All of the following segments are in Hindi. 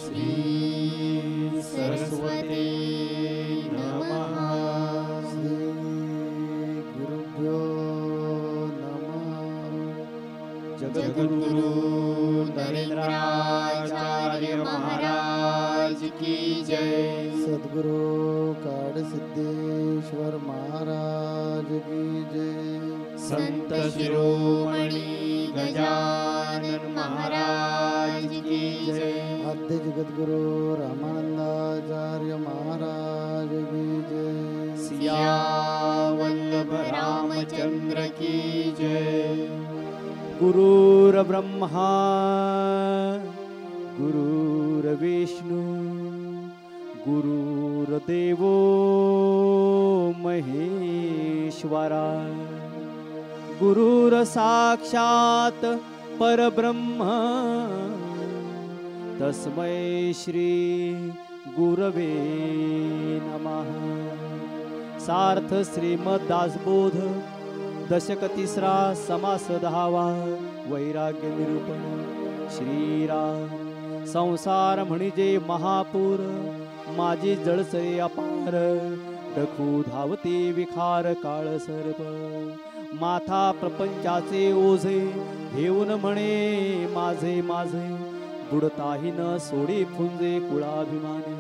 श्री सरस्वती नमः। श्री गुरुभ्यो नमः। जगद्गुरु नरेंद्राचार्य महाराज की जय। सद्गुरु काड़ सिद्धेश्वर महाराज की जय। संत शिरोमणि गजानन महाराज की जय। आद्य जगद्गुरु रामानंदाचार्य महाराज की जय। सियावल्लभ रामचंद्र की जय। गुरुर्ब्रह्मा गुरुर्विष्णु गुरुर्देवो महेश्वरा गुरुर्साक्षात् परब्रह्म तस्मै श्री गुरवे नमः। सार्थ श्रीमद्दासबोध दशक तिसरा समास 10वा वैराग्य निरूपण। श्रीराम संसार म्हणजे महापूर माझी जळसरे अपार डखू धावते विखार काळ सर्प माथा प्रपंचाचे ओझे घेऊन म्हणे माझे माझे बुडताही न सोडी फुंजे कुळाभिमाने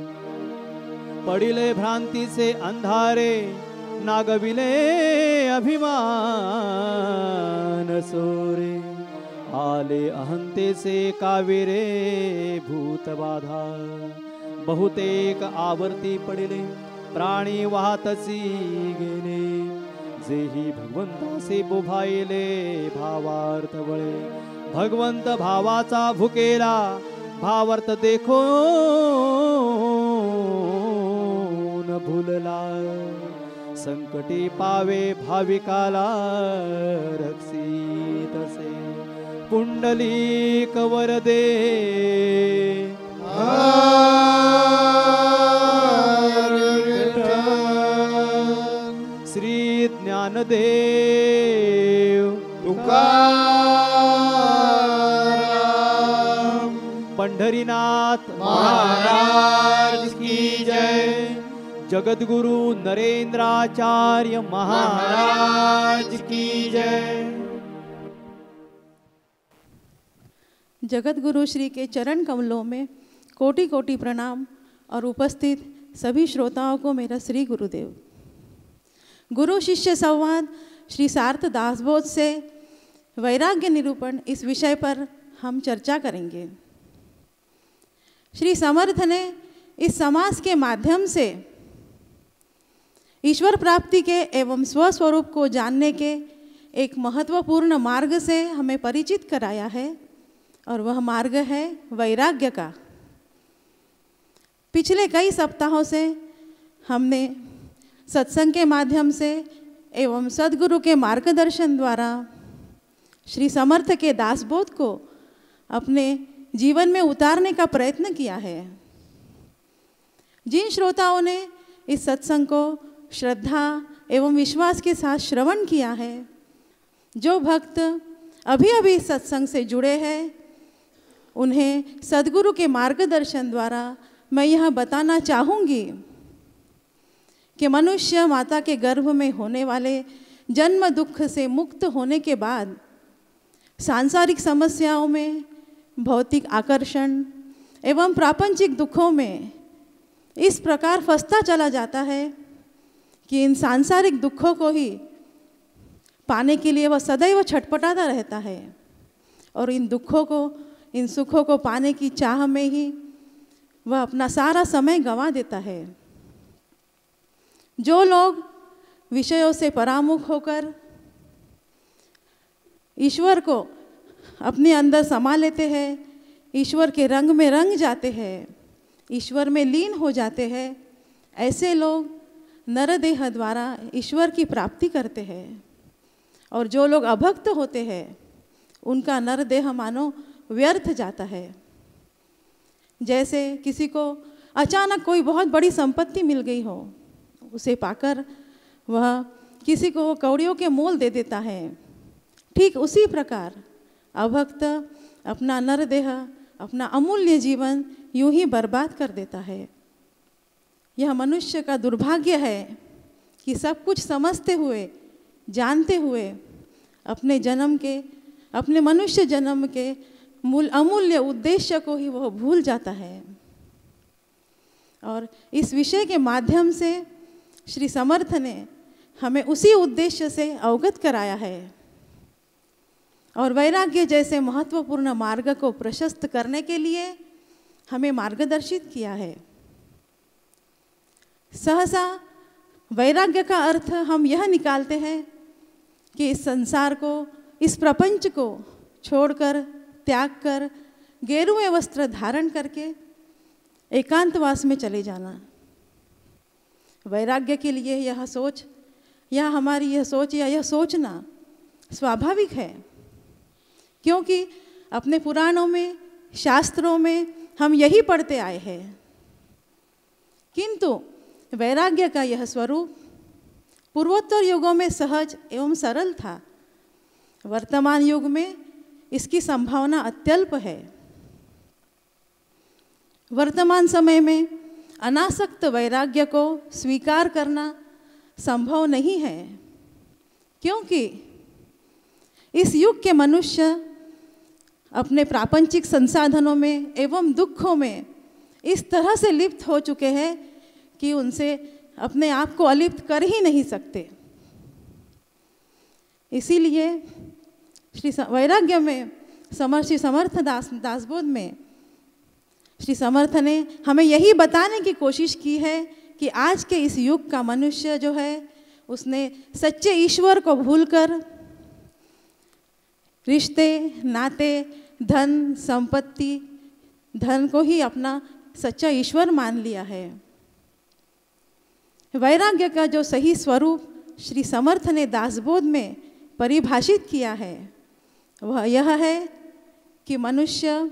पडिले भ्रांतीचे अंधारे नागविले अभिमान सोरे आले अहंतेचे कावेरे भूतबाधा बहुतेक आवर्ती पडिले प्राणी वाहतची गेले जेही भगवंतासे बोभायले भावार्थ वळे भगवंत भावाचा भुकेला भावार्थ देखो न भूलला संकटी पावे भाविकाला रक्षितसे पुंडलीक वरदे श्री ज्ञानदेव तुकाराम पंढरीनाथ महाराज की जय। जगद्गुरु नरेंद्राचार्य महाराज की जय। जगद्गुरु श्री के चरण कमलों में कोटि कोटि प्रणाम और उपस्थित सभी श्रोताओं को मेरा श्री गुरुदेव। गुरु शिष्य संवाद श्री सार्थ दासबोध से वैराग्य निरूपण इस विषय पर हम चर्चा करेंगे। श्री समर्थ ने इस समास के माध्यम से ईश्वर प्राप्ति के एवं स्वस्वरूप को जानने के एक महत्वपूर्ण मार्ग से हमें परिचित कराया है और वह मार्ग है वैराग्य का। पिछले कई सप्ताहों से हमने सत्संग के माध्यम से एवं सद्गुरु के मार्गदर्शन द्वारा श्री समर्थ के दासबोध को अपने जीवन में उतारने का प्रयत्न किया है। जिन श्रोताओं ने इस सत्संग को श्रद्धा एवं विश्वास के साथ श्रवण किया है, जो भक्त अभी अभी इस सत्संग से जुड़े हैं, उन्हें सद्गुरु के मार्गदर्शन द्वारा मैं यह बताना चाहूँगी कि मनुष्य माता के गर्भ में होने वाले जन्म दुख से मुक्त होने के बाद सांसारिक समस्याओं में, भौतिक आकर्षण एवं प्रापंचिक दुखों में इस प्रकार फंसता चला जाता है कि इन सांसारिक दुखों को ही पाने के लिए वह सदैव छटपटाता रहता है और इन दुखों को, इन सुखों को पाने की चाह में ही वह अपना सारा समय गंवा देता है। जो लोग विषयों से परामुख होकर ईश्वर को अपने अंदर समा लेते हैं, ईश्वर के रंग में रंग जाते हैं, ईश्वर में लीन हो जाते हैं, ऐसे लोग नरदेह द्वारा ईश्वर की प्राप्ति करते हैं। और जो लोग अभक्त होते हैं, उनका नरदेह मानो व्यर्थ जाता है। जैसे किसी को अचानक कोई बहुत बड़ी संपत्ति मिल गई हो, उसे पाकर वह किसी को कौड़ियों के मोल दे देता है। ठीक उसी प्रकार अभक्त अपना नरदेह, अपना अमूल्य जीवन यूं ही बर्बाद कर देता है। यह मनुष्य का दुर्भाग्य है कि सब कुछ समझते हुए, जानते हुए अपने मनुष्य जन्म के अमूल्य उद्देश्य को ही वह भूल जाता है। और इस विषय के माध्यम से श्री समर्थ ने हमें उसी उद्देश्य से अवगत कराया है और वैराग्य जैसे महत्वपूर्ण मार्ग को प्रशस्त करने के लिए हमें मार्गदर्शित किया है। सहसा वैराग्य का अर्थ हम यह निकालते हैं कि इस संसार को, इस प्रपंच को छोड़कर, त्याग कर, गेरुए वस्त्र धारण करके एकांतवास में चले जाना। वैराग्य के लिए यह सोच या हमारी यह सोच या यह सोचना स्वाभाविक है, क्योंकि अपने पुराणों में, शास्त्रों में हम यही पढ़ते आए हैं। किंतु वैराग्य का यह स्वरूप पूर्वोत्तर युगों में सहज एवं सरल था। वर्तमान युग में इसकी संभावना अत्यल्प है। वर्तमान समय में अनासक्त वैराग्य को स्वीकार करना संभव नहीं है, क्योंकि इस युग के मनुष्य अपने प्रापंचिक संसाधनों में एवं दुखों में इस तरह से लिप्त हो चुके हैं कि उनसे अपने आप को अलिप्त कर ही नहीं सकते। इसीलिए श्री वैराग्य में श्री समर्थ दासबोध में श्री समर्थ ने हमें यही बताने की कोशिश की है कि आज के इस युग का मनुष्य जो है, उसने सच्चे ईश्वर को भूलकर रिश्ते, नाते, धन, संपत्ति, धन को ही अपना सच्चा ईश्वर मान लिया है। वैराग्य का जो सही स्वरूप श्री समर्थ ने दासबोध में परिभाषित किया है, वह यह है कि मनुष्य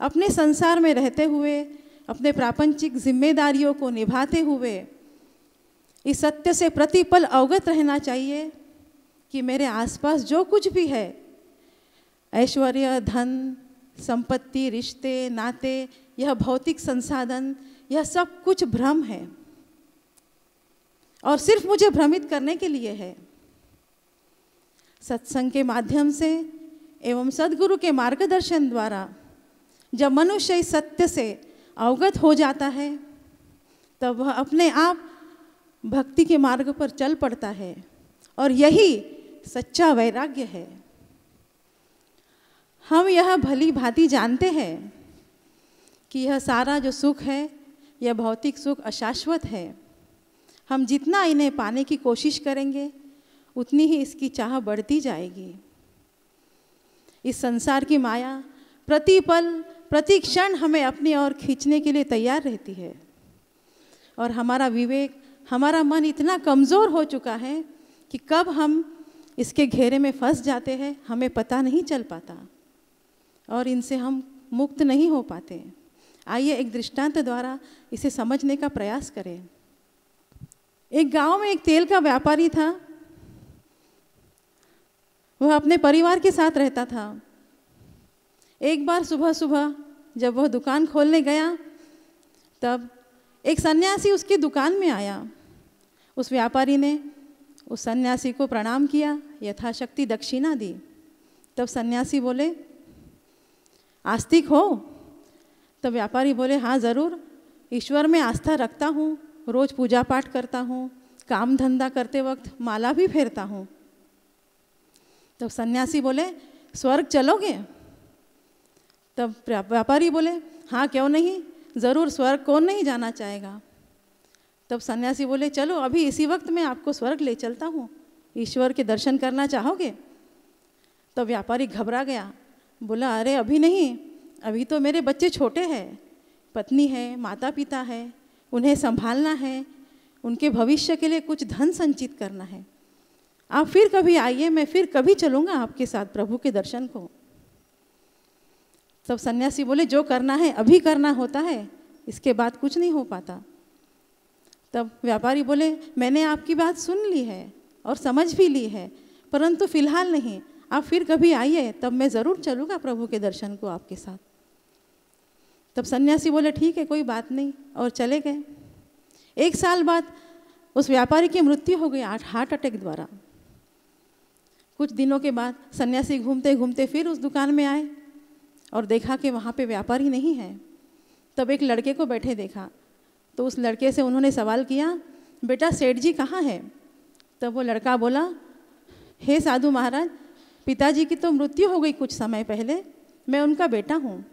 अपने संसार में रहते हुए, अपने प्रापंचिक जिम्मेदारियों को निभाते हुए इस सत्य से प्रतिपल अवगत रहना चाहिए कि मेरे आसपास जो कुछ भी है, ऐश्वर्य, धन, संपत्ति, रिश्ते, नाते, यह भौतिक संसाधन, यह सब कुछ भ्रम है और सिर्फ मुझे भ्रमित करने के लिए है। सत्संग के माध्यम से एवं सद्गुरु के मार्गदर्शन द्वारा जब मनुष्य इस सत्य से अवगत हो जाता है, तब वह अपने आप भक्ति के मार्ग पर चल पड़ता है और यही सच्चा वैराग्य है। हम यह भली भांति जानते हैं कि यह सारा जो सुख है, यह भौतिक सुख अशाश्वत है। हम जितना इन्हें पाने की कोशिश करेंगे, उतनी ही इसकी चाह बढ़ती जाएगी। इस संसार की माया प्रतिपल, प्रति क्षण हमें अपनी ओर खींचने के लिए तैयार रहती है और हमारा विवेक, हमारा मन इतना कमज़ोर हो चुका है कि कब हम इसके घेरे में फंस जाते हैं हमें पता नहीं चल पाता और इनसे हम मुक्त नहीं हो पाते। आइए एक दृष्टांत द्वारा इसे समझने का प्रयास करें। एक गांव में एक तेल का व्यापारी था। वह अपने परिवार के साथ रहता था। एक बार सुबह सुबह जब वह दुकान खोलने गया, तब एक सन्यासी उसकी दुकान में आया। उस व्यापारी ने उस सन्यासी को प्रणाम किया, यथाशक्ति दक्षिणा दी। तब सन्यासी बोले, आस्तिक हो? तब व्यापारी बोले, हाँ ज़रूर, ईश्वर में आस्था रखता हूँ, रोज़ पूजा पाठ करता हूँ, काम धंधा करते वक्त माला भी फेरता हूँ। तब सन्यासी बोले, स्वर्ग चलोगे? तब व्यापारी बोले, हाँ क्यों नहीं, ज़रूर, स्वर्ग कौन नहीं जाना चाहेगा। तब सन्यासी बोले, चलो अभी इसी वक्त मैं आपको स्वर्ग ले चलता हूँ, ईश्वर के दर्शन करना चाहोगे? तब व्यापारी घबरा गया, बोला, अरे अभी नहीं, अभी तो मेरे बच्चे छोटे हैं, पत्नी है, माता पिता है, उन्हें संभालना है, उनके भविष्य के लिए कुछ धन संचित करना है। आप फिर कभी आइए, मैं फिर कभी चलूँगा आपके साथ प्रभु के दर्शन को। तब सन्यासी बोले, जो करना है अभी करना होता है, इसके बाद कुछ नहीं हो पाता। तब व्यापारी बोले, मैंने आपकी बात सुन ली है और समझ भी ली है, परंतु फिलहाल नहीं, आप फिर कभी आइए, तब मैं ज़रूर चलूँगा प्रभु के दर्शन को आपके साथ। तब सन्यासी बोले ठीक है कोई बात नहीं, और चले गए। 1 साल बाद उस व्यापारी की मृत्यु हो गई हार्ट अटैक द्वारा। कुछ दिनों के बाद सन्यासी घूमते घूमते फिर उस दुकान में आए और देखा कि वहाँ पे व्यापारी नहीं है। तब एक लड़के को बैठे देखा, तो उस लड़के से उन्होंने सवाल किया, बेटा सेठ जी कहाँ है? तब वो लड़का बोला, हे साधु महाराज, पिताजी की तो मृत्यु हो गई कुछ समय पहले, मैं उनका बेटा हूँ।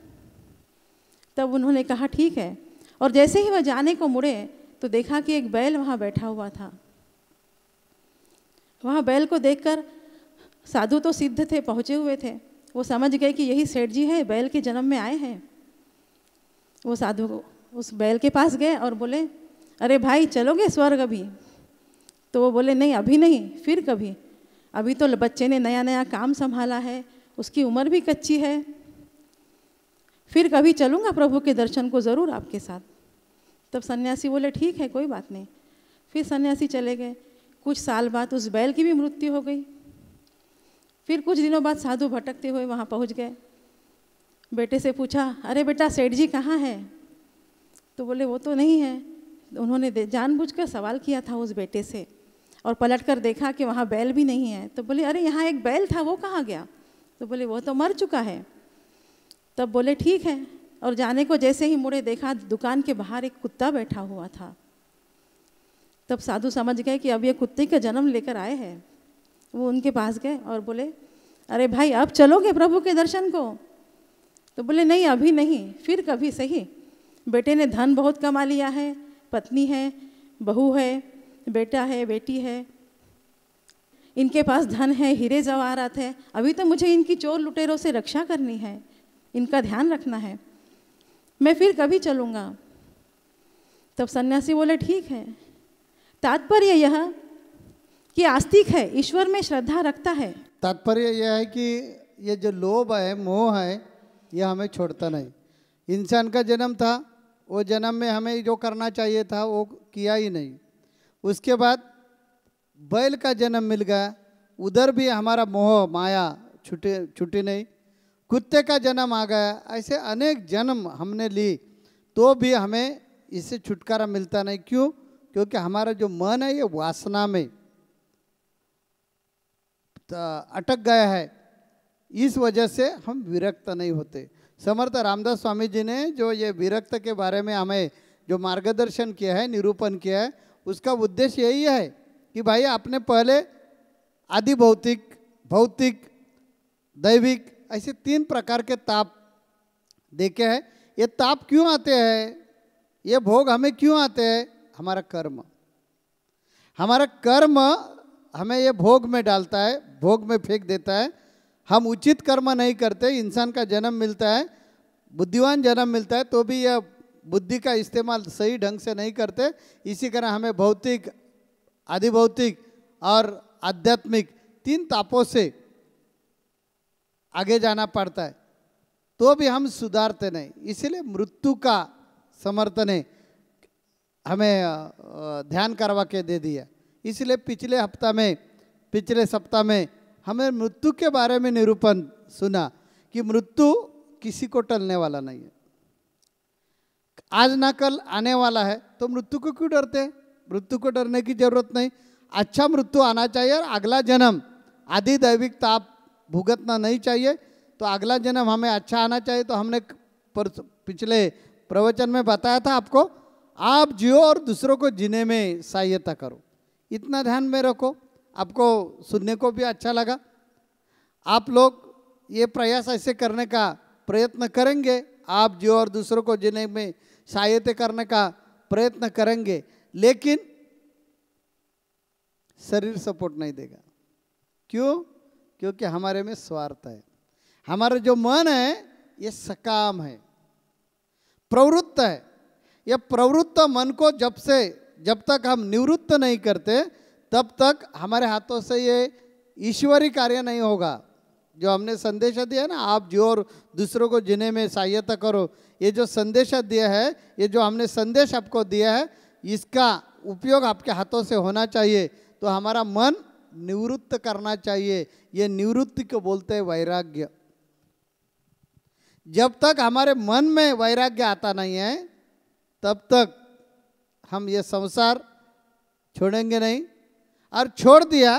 तब उन्होंने कहा ठीक है, और जैसे ही वह जाने को मुड़े तो देखा कि एक बैल वहाँ बैठा हुआ था। वहाँ बैल को देखकर साधु तो सिद्ध थे, पहुँचे हुए थे, वो समझ गए कि यही सेठ जी है, बैल के जन्म में आए हैं। वो साधु उस बैल के पास गए और बोले, अरे भाई चलोगे स्वर्ग अभी? तो वो बोले नहीं अभी नहीं, फिर कभी, अभी तो बच्चे ने नया नया काम संभाला है, उसकी उम्र भी कच्ची है, फिर कभी चलूँगा प्रभु के दर्शन को ज़रूर आपके साथ। तब सन्यासी बोले ठीक है कोई बात नहीं। फिर सन्यासी चले गए। कुछ साल बाद उस बैल की भी मृत्यु हो गई। फिर कुछ दिनों बाद साधु भटकते हुए वहाँ पहुँच गए। बेटे से पूछा, अरे बेटा सेठ जी कहाँ है? तो बोले वो तो नहीं है। उन्होंने जानबूझकर सवाल किया था उस बेटे से, और पलट कर देखा कि वहाँ बैल भी नहीं है। तो बोले अरे यहाँ एक बैल था, वो कहाँ गया? तो बोले वो तो मर चुका है। तब बोले ठीक है, और जाने को जैसे ही मुड़े देखा दुकान के बाहर एक कुत्ता बैठा हुआ था। तब साधु समझ गए कि अब ये कुत्ते का जन्म लेकर आए हैं। वो उनके पास गए और बोले, अरे भाई अब चलोगे प्रभु के दर्शन को? तो बोले नहीं अभी नहीं, फिर कभी सही। बेटे ने धन बहुत कमा लिया है, पत्नी है, बहू है, बेटा है, बेटी है, इनके पास धन है, हीरे जवाहरात है, अभी तो मुझे इनकी चोर लुटेरों से रक्षा करनी है, इनका ध्यान रखना है, मैं फिर कभी चलूँगा। तब सन्यासी बोले ठीक है, तात्पर्य यह कि आस्तिक है, ईश्वर में श्रद्धा रखता है। तात्पर्य यह है कि ये जो लोभ है, मोह है, यह हमें छोड़ता नहीं। इंसान का जन्म था, वो जन्म में हमें जो करना चाहिए था वो किया ही नहीं। उसके बाद बैल का जन्म मिल गया, उधर भी हमारा मोह माया छूटी नहीं। कुत्ते का जन्म आ गया, ऐसे अनेक जन्म हमने ली तो भी हमें इससे छुटकारा मिलता नहीं। क्यों? क्योंकि हमारा जो मन है ये वासना में अटक गया है, इस वजह से हम विरक्त नहीं होते। समर्थ रामदास स्वामी जी ने जो ये विरक्त के बारे में हमें जो मार्गदर्शन किया है, निरूपण किया है, उसका उद्देश्य यही है कि भाई आपने पहले आदि भौतिक, भौतिक, दैविक, ऐसे 3 प्रकार के ताप देखे हैं। ये ताप क्यों आते हैं, ये भोग हमें क्यों आते हैं? हमारा कर्म, हमारा कर्म हमें ये भोग में डालता है, भोग में फेंक देता है। हम उचित कर्म नहीं करते, इंसान का जन्म मिलता है, बुद्धिवान जन्म मिलता है, तो भी यह बुद्धि का इस्तेमाल सही ढंग से नहीं करते। इसी कारण हमें भौतिक, आदिभौतिक और आध्यात्मिक 3 तापों से आगे जाना पड़ता है, तो भी हम सुधारते नहीं। इसीलिए मृत्यु का समर्थन ने हमें ध्यान करवा के दे दिया। इसलिए पिछले सप्ताह में हमें मृत्यु के बारे में निरूपण सुना कि मृत्यु किसी को टलने वाला नहीं है, आज ना कल आने वाला है, तो मृत्यु को क्यों डरते हैं? मृत्यु को डरने की जरूरत नहीं। अच्छा मृत्यु आना चाहिए और अगला जन्म आदि दैविक ताप भुगतना नहीं चाहिए। तो अगला जन्म हमें अच्छा आना चाहिए। तो हमने पिछले प्रवचन में बताया था आपको, आप जियो और दूसरों को जीने में सहायता करो, इतना ध्यान में रखो। आपको सुनने को भी अच्छा लगा। आप लोग ये प्रयास ऐसे करने का प्रयत्न करेंगे, आप जियो और दूसरों को जीने में सहायता करने का प्रयत्न करेंगे, लेकिन शरीर सपोर्ट नहीं देगा। क्यों? क्योंकि हमारे में स्वार्थ है। हमारा जो मन है ये सकाम है, प्रवृत्त है। यह प्रवृत्त मन को जब तक हम निवृत्त नहीं करते, तब तक हमारे हाथों से ये ईश्वरी कार्य नहीं होगा। जो हमने संदेश दिया ना, आप जो और दूसरों को जीने में सहायता करो, ये जो संदेश दिया है, ये जो हमने संदेश आपको दिया है, इसका उपयोग आपके हाथों से होना चाहिए। तो हमारा मन निवृत्त करना चाहिए। ये निवृत्ति को बोलते हैं वैराग्य। जब तक हमारे मन में वैराग्य आता नहीं है तब तक हम ये संसार छोड़ेंगे नहीं, और छोड़ दिया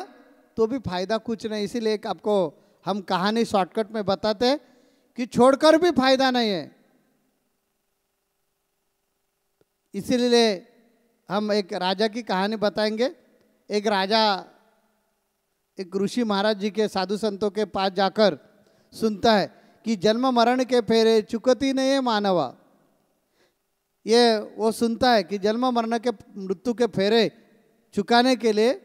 तो भी फायदा कुछ नहीं। इसीलिए एक आपको हम कहानी शॉर्टकट में बताते हैं कि छोड़कर भी फायदा नहीं है। इसीलिए हम एक राजा की कहानी बताएंगे। एक राजा एक ऋषि महाराज जी के साधु संतों के पास जाकर सुनता है कि जन्म मरण के फेरे चुकती नहीं है मानवा। ये वो सुनता है कि जन्म मरण के मृत्यु के फेरे चुकाने के लिए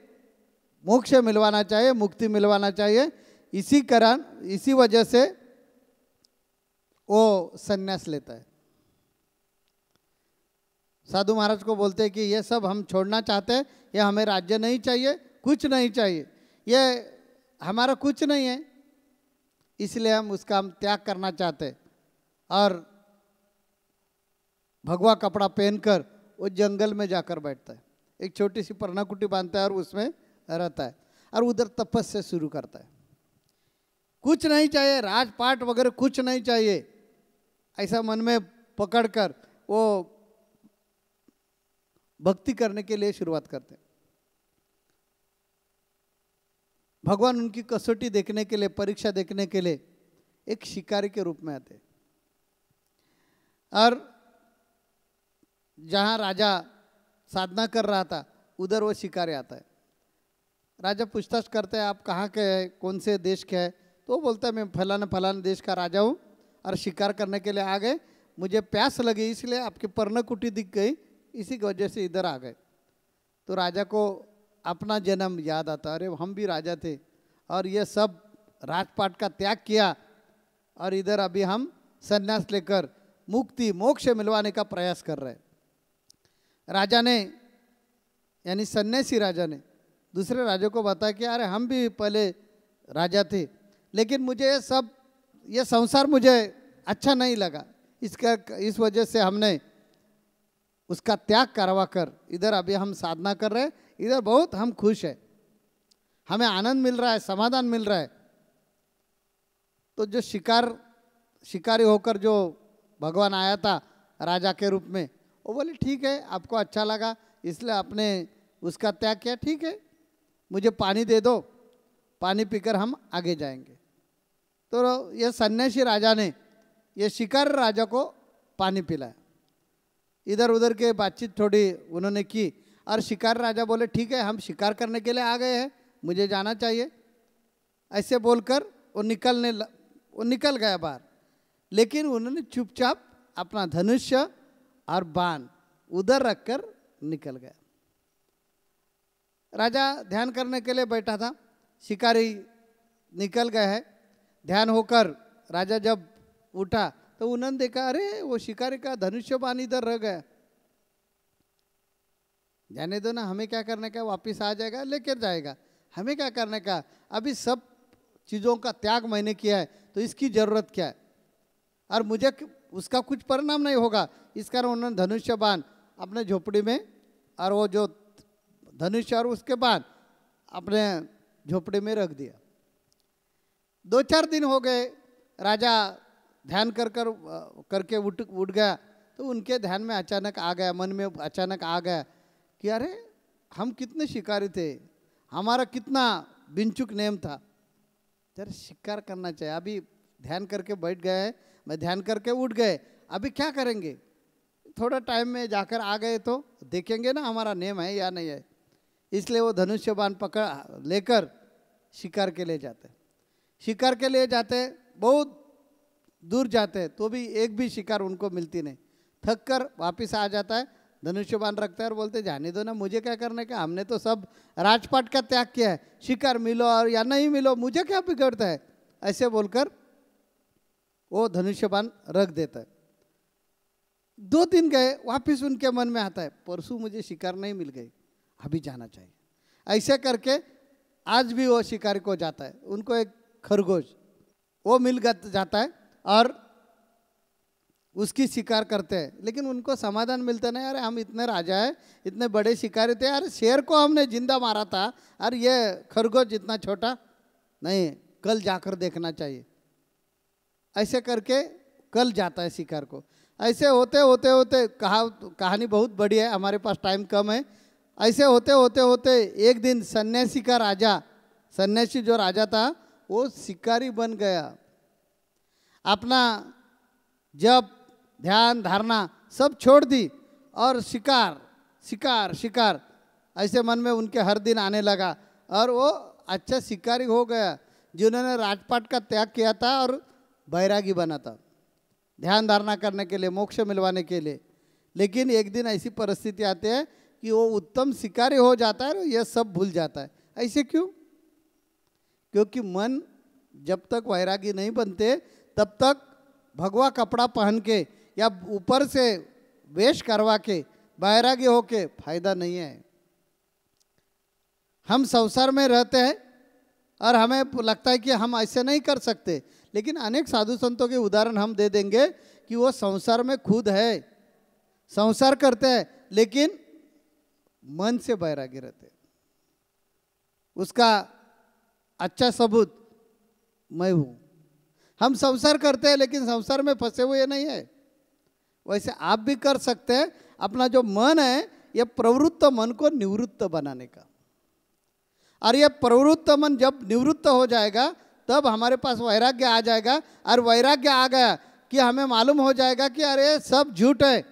मोक्ष मिलवाना चाहिए, मुक्ति मिलवाना चाहिए। इसी वजह से वो संन्यास लेता है। साधु महाराज को बोलते हैं कि ये सब हम छोड़ना चाहते हैं, ये हमें राज्य नहीं चाहिए, कुछ नहीं चाहिए, ये हमारा कुछ नहीं है, इसलिए हम उसका त्याग करना चाहते हैं। और भगवा कपड़ा पहनकर वो जंगल में जाकर बैठता है, एक छोटी सी पर्णाकुटी बांधता है और उसमें रहता है और उधर तपस्या शुरू करता है। कुछ नहीं चाहिए, राजपाट वगैरह कुछ नहीं चाहिए, ऐसा मन में पकड़कर वो भक्ति करने के लिए शुरुआत करते हैं। भगवान उनकी कसौटी देखने के लिए, परीक्षा देखने के लिए एक शिकारी के रूप में आते हैं। और जहाँ राजा साधना कर रहा था उधर वो शिकारी आता है। राजा पूछताछ करते हैं आप कहाँ के हैं, कौन से देश के हैं? तो वो बोलता है मैं फलाना फलाना देश का राजा हूँ और शिकार करने के लिए आ गए, मुझे प्यास लगी इसलिए आपकी पर्णकुटी दिख गई, इसी की वजह से इधर आ गए। तो राजा को अपना जन्म याद आता, अरे हम भी राजा थे और ये सब राजपाट का त्याग किया और इधर अभी हम संन्यास लेकर मुक्ति मोक्ष मिलवाने का प्रयास कर रहे हैं। राजा ने यानी सन्यासी राजा ने दूसरे राजा को बताया कि अरे हम भी पहले राजा थे, लेकिन मुझे ये संसार मुझे अच्छा नहीं लगा, इस वजह से हमने उसका त्याग करवा कर इधर अभी हम साधना कर रहे हैं, इधर बहुत हम खुश हैं, हमें आनंद मिल रहा है, समाधान मिल रहा है। तो जो शिकारी होकर जो भगवान आया था राजा के रूप में, वो बोले ठीक है आपको अच्छा लगा इसलिए आपने उसका त्याग किया, ठीक है मुझे पानी दे दो, पानी पीकर हम आगे जाएंगे। तो ये सन्यासी राजा ने ये शिकारी राजा को पानी पिलाया। इधर उधर के बातचीत थोड़ी उन्होंने की और शिकारी राजा बोले ठीक है हम शिकार करने के लिए आ गए हैं, मुझे जाना चाहिए। ऐसे बोलकर वो निकल गया बाहर, लेकिन उन्होंने चुपचाप अपना धनुष्य और बाण उधर रखकर निकल गया। राजा ध्यान करने के लिए बैठा था, शिकारी निकल गए है। ध्यान होकर राजा जब उठा तो उन्होंने देखा अरे वो शिकारी का धनुष्य बाण इधर रह गया। जाने दो ना, हमें क्या करने का, वापिस आ जाएगा लेकर जाएगा, हमें क्या करने का, अभी सब चीज़ों का त्याग मैंने किया है तो इसकी ज़रूरत क्या है, और मुझे उसका कुछ परिणाम नहीं होगा। इस कारण उन्होंने धनुष्य बाण अपने झोपड़ी में और वो जो धनुष्य और उसके बाद अपने झोपड़ी में रख दिया। 2-4 दिन हो गए, राजा ध्यान करके उठ गया तो उनके ध्यान में अचानक आ गया, मन में अचानक आ गया कि अरे हम कितने शिकारी थे, हमारा कितना बिनचुक नेम था, जरा शिकार करना चाहिए। अभी ध्यान करके बैठ गए हैं, मैं ध्यान करके उठ गए, अभी क्या करेंगे, थोड़ा टाइम में जाकर आ गए तो देखेंगे ना हमारा नेम है या नहीं है। इसलिए वो धनुष्य बाण लेकर शिकार के लिए जाते, शिकार के लिए जाते, बहुत दूर जाते हैं तो भी एक भी शिकार उनको मिलती नहीं। थक कर वापिस आ जाता है, धनुष्य बाण रखता है और बोलते जाने दो ना, मुझे क्या करने का, हमने तो सब राजपाट का त्याग किया है, शिकार मिलो और या नहीं मिलो मुझे क्या बिगड़ता है, ऐसे बोलकर वो धनुष्य बाण रख देता है। 2 दिन गए, वापिस उनके मन में आता है परसों मुझे शिकार नहीं मिल गई, अभी जाना चाहिए। ऐसे करके आज भी वो शिकारी को जाता है, उनको एक खरगोश वो मिल जाता है और उसकी शिकार करते हैं, लेकिन उनको समाधान मिलता नहीं। अरे हम इतने राजा है, इतने बड़े शिकारी थे, अरे शेर को हमने जिंदा मारा था, अरे ये खरगोश जितना छोटा नहीं, कल जाकर देखना चाहिए। ऐसे करके कल जाता है शिकार को। ऐसे होते होते होते कहानी बहुत बड़ी है, हमारे पास टाइम कम है। ऐसे होते होते होते एक दिन सन्यासी का राजा, सन्यासी जो राजा था वो शिकारी बन गया। अपना जप ध्यान धारणा सब छोड़ दी और शिकार शिकार शिकार ऐसे मन में उनके हर दिन आने लगा और वो अच्छा शिकारी हो गया, जिन्होंने राजपाट का त्याग किया था और बैरागी बना था ध्यान धारणा करने के लिए, मोक्ष मिलवाने के लिए। लेकिन एक दिन ऐसी परिस्थिति आती है कि वो उत्तम शिकारी हो जाता है और यह सब भूल जाता है। ऐसे क्यों? क्योंकि मन जब तक वैरागी नहीं बनते तब तक भगवा कपड़ा पहन के या ऊपर से वेश करवा के वैरागी होके फायदा नहीं है। हम संसार में रहते हैं और हमें लगता है कि हम ऐसे नहीं कर सकते, लेकिन अनेक साधु संतों के उदाहरण हम दे देंगे कि वो संसार में खुद है, संसार करते हैं लेकिन मन से वैरागी रहते। उसका अच्छा सबूत मैं हूँ। हम संसार करते हैं लेकिन संसार में फंसे हुए नहीं है। वैसे आप भी कर सकते हैं। अपना जो मन है ये प्रवृत्त मन को निवृत्त बनाने का, और ये प्रवृत्त मन जब निवृत्त हो जाएगा तब हमारे पास वैराग्य आ जाएगा। और वैराग्य आ गया कि हमें मालूम हो जाएगा कि अरे सब झूठ है,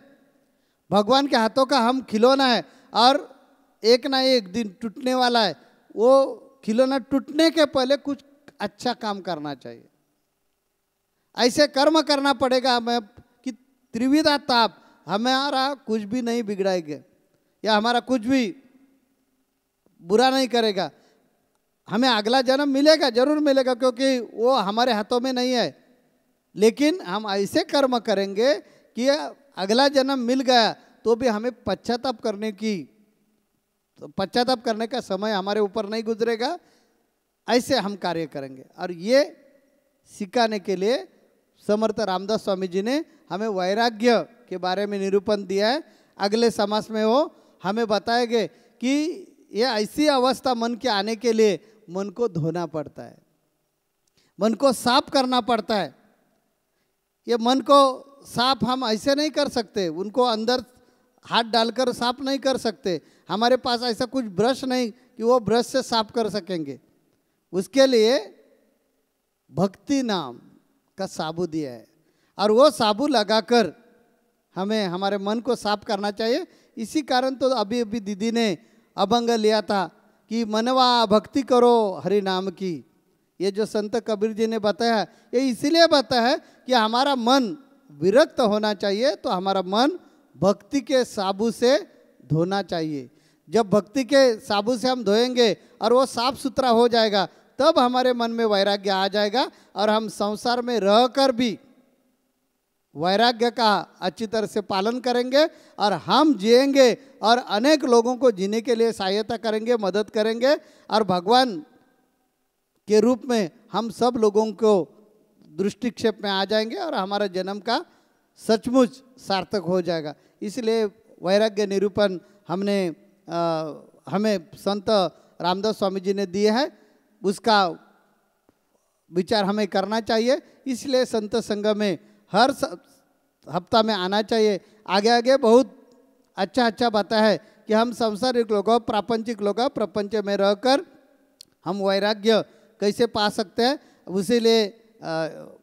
भगवान के हाथों का हम खिलौना है और एक ना एक दिन टूटने वाला है। वो खिलौना टूटने के पहले कुछ अच्छा काम करना चाहिए। ऐसे कर्म करना पड़ेगा हमें कि त्रिविधा ताप हमारा कुछ भी नहीं बिगड़ाएगा या हमारा कुछ भी बुरा नहीं करेगा। हमें अगला जन्म मिलेगा, जरूर मिलेगा, क्योंकि वो हमारे हाथों में नहीं है। लेकिन हम ऐसे कर्म करेंगे कि अगला जन्म मिल गया तो भी हमें पश्चाताप करने का समय हमारे ऊपर नहीं गुजरेगा। ऐसे हम कार्य करेंगे। और ये सिखाने के लिए समर्थ रामदास स्वामी जी ने हमें वैराग्य के बारे में निरूपण दिया है। अगले समास में वो हमें बताएंगे कि ये ऐसी अवस्था मन के आने के लिए मन को धोना पड़ता है, मन को साफ करना पड़ता है। ये मन को साफ हम ऐसे नहीं कर सकते, उनको अंदर हाथ डालकर साफ नहीं कर सकते। हमारे पास ऐसा कुछ ब्रश नहीं कि वो ब्रश से साफ कर सकेंगे। उसके लिए भक्ति नाम का साबु दिया है और वो साबु लगाकर हमें हमारे मन को साफ करना चाहिए। इसी कारण तो अभी अभी दीदी ने अभंग लिया था कि मनवा भक्ति करो हरि नाम की। ये जो संत कबीर जी ने बताया, ये इसीलिए बताया है कि हमारा मन विरक्त होना चाहिए तो हमारा मन भक्ति के साबु से धोना चाहिए। जब भक्ति के साबु से हम धोएंगे और वो साफ सुथरा हो जाएगा तब हमारे मन में वैराग्य आ जाएगा और हम संसार में रहकर भी वैराग्य का अच्छी तरह से पालन करेंगे और हम जिएंगे और अनेक लोगों को जीने के लिए सहायता करेंगे, मदद करेंगे और भगवान के रूप में हम सब लोगों को दृष्टिक्षेप में आ जाएंगे और हमारा जन्म का सचमुच सार्थक हो जाएगा। इसलिए वैराग्य निरूपण हमें संत रामदास स्वामी जी ने दिए है, उसका विचार हमें करना चाहिए। इसलिए संत संघ में हर हफ्ता में आना चाहिए। आगे आगे बहुत अच्छा बात है कि हम सांसारिक लोग, प्रापंचिक लोग, प्रपंच में रहकर हम वैराग्य कैसे पा सकते हैं। इसीलिए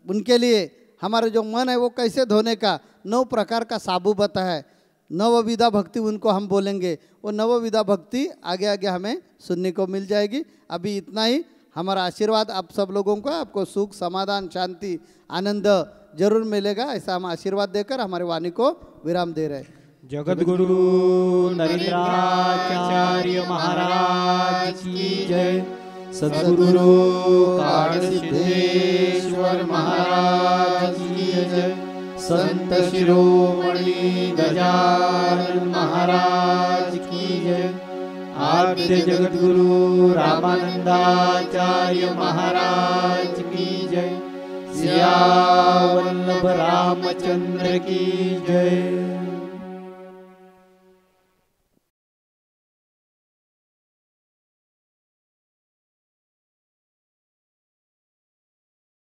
उनके लिए हमारा जो मन है वो कैसे धोने का 9 प्रकार का साबु बता है। 9 विधा भक्ति उनको हम बोलेंगे, वो 9 विधा भक्ति आगे आगे हमें सुनने को मिल जाएगी। अभी इतना ही। हमारा आशीर्वाद आप सब लोगों का, आपको सुख समाधान शांति आनंद जरूर मिलेगा, ऐसा हम आशीर्वाद देकर हमारे वाणी को विराम दे रहे। जगत गुरु नरेंद्राचार्य महाराज की जय। सद्गुरु काल सिद्धेश्वर महाराज की जय। संत शिरोमणि गजानन महाराज की जय। आद्य जगत गुरु रामानंदाचार्य महाराज की जय। सिया वल्लभ रामचंद्र की जय।